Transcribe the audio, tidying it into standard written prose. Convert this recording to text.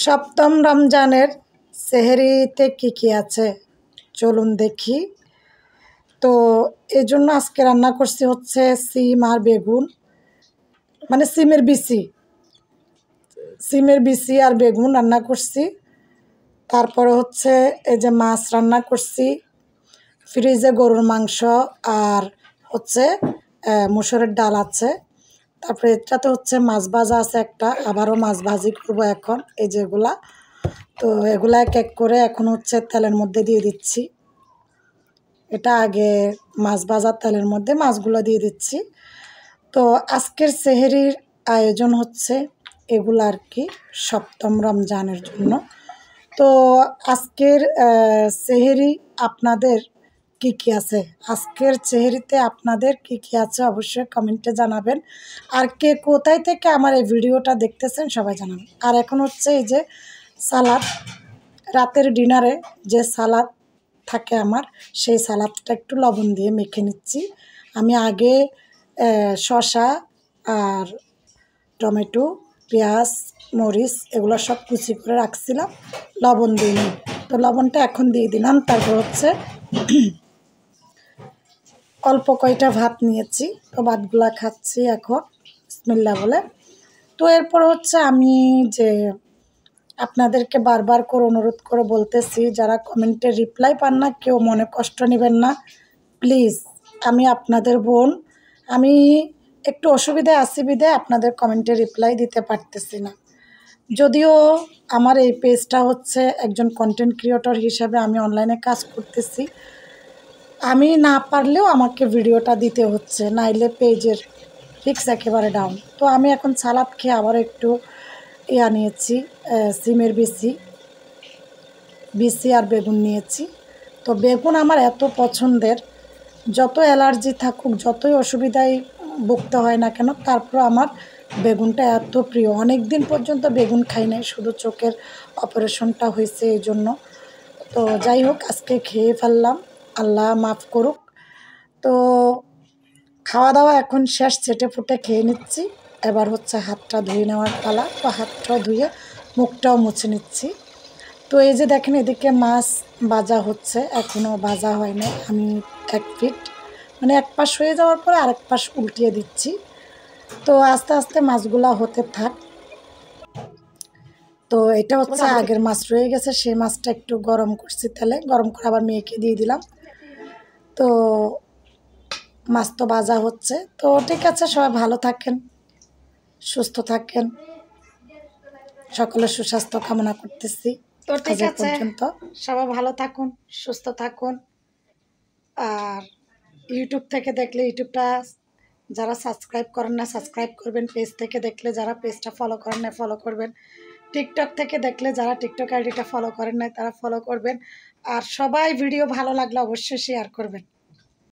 সপ্তম রমজানের সেহরিতে কি আছে চলুন দেখি। তো এই জন্য আজকে রান্না করছি হচ্ছে সিম আর বেগুন, মানে সিমের বিচি আর বেগুন রান্না করছি। তারপরে হচ্ছে এই যে মাছ রান্না করছি, ফ্রিজে গরুর মাংস আর হচ্ছে মুসুরের ডাল আছে। তারপরে এটাতে হচ্ছে মাছ ভাজা আছে একটা, আবারও মাছ ভাজি করবো এখন। এই যেগুলা, তো এগুলা এক এক করে এখন হচ্ছে তেলের মধ্যে দিয়ে দিচ্ছি। এটা আগে মাছ ভাজার তেলের মধ্যে মাছগুলো দিয়ে দিচ্ছি। তো আজকের সেহরির আয়োজন হচ্ছে এগুলো আর কি, সপ্তম রমজানের জন্য। তো আজকের সেহরি আপনাদের কি আছে, আজকের সেহরিতে আপনাদের কি আছে অবশ্যই কমেন্টে জানাবেন। আর কে কোথায় থেকে আমার এই ভিডিওটা দেখতেছেন সবাই জানাবেন। আর এখন হচ্ছে এই যে সালাদ, রাতের ডিনারে যে সালাদ থাকে আমার, সেই সালাদটা একটু লবণ দিয়ে মেখে নিচ্ছি। আমি আগে শসা আর টমেটো, পেঁয়াজ, মরিচ এগুলো সব কুচি করে রাখছিলাম, লবণ দিইনি। তো লবণটা এখন দিয়ে দিলাম। তারপর হচ্ছে অল্প কয়টা ভাত নিয়েছি, তো ভাতগুলা খাচ্ছি এখন বিসমিল্লাহ বলে। তো এরপর হচ্ছে আমি যে আপনাদেরকে বারবার করে অনুরোধ করে বলতেছি, যারা কমেন্টে রিপ্লাই পান না কেউ মনে কষ্ট নেবেন না প্লিজ। আমি আপনাদের বোন, আমি একটু অসুবিধায় আছি বিধায় আপনাদের কমেন্টে রিপ্লাই দিতে পারতেছি না। যদিও আমার এই পেজটা হচ্ছে একজন কন্টেন্ট ক্রিয়েটর হিসাবে আমি অনলাইনে কাজ করতেছি, আমি না পারলেও আমাকে ভিডিওটা দিতে হচ্ছে, নাইলে পেজের ফিক্স একেবারে ডাউন। তো আমি এখন সালাদ খেয়ে আবার একটু নিয়েছি, সিমের বিচি আর বেগুন নিয়েছি। তো বেগুন আমার এত পছন্দের, যত অ্যালার্জি থাকুক, যতই অসুবিধায় ভুগতে হয় না কেন, তারপর আমার বেগুনটা এত প্রিয়। অনেক দিন পর্যন্ত বেগুন খাই নাই, শুধু চোখের অপারেশনটা হয়েছে এই জন্য। তো যাই হোক, আজকে খেয়ে ফেললাম, আল্লাহ মাফ করুক। তো খাওয়া দাওয়া এখন শেষ, চেটে ফুটে খেয়ে নিচ্ছি। এবার হচ্ছে হাতটা ধুয়ে নেওয়ার পালা। তো হাতটাও ধুয়ে মুখটাও মুছে নিচ্ছি। তো এই যে দেখেন এদিকে মাছ ভাজা হচ্ছে, এখনও ভাজা হয় না। আমি এক ফিট মানে এক পাশ হয়ে যাওয়ার পরে আরেক পাশ উল্টিয়ে দিচ্ছি। তো আস্তে আস্তে মাছগুলা হতে থাক। তো এটা হচ্ছে আগের মাছ রয়ে গেছে, সেই মাছটা একটু গরম করছি তেলে, গরম করে আবার মেয়েকে দিয়ে দিলাম। তো মাছ তো ভাজা হচ্ছে। তো ঠিক আছে, সবাই ভালো থাকেন, সুস্থ থাকেন, সকলের সুস্বাস্থ্য কামনা করতেছি। তো ঠিক আছে, পর্যন্ত সবাই ভালো থাকুন, সুস্থ থাকুন। আর ইউটিউব থেকে দেখলে ইউটিউবটা যারা সাবস্ক্রাইব করেন না সাবস্ক্রাইব করবেন, পেজ থেকে দেখলে যারা পেজটা ফলো করেন না ফলো করবেন, টিকটক থেকে দেখলে যারা টিকটক আইডিটা ফলো করেন না তারা ফলো করবেন। আর সবাই ভিডিও ভালো লাগলে অবশ্যই শেয়ার করবেন।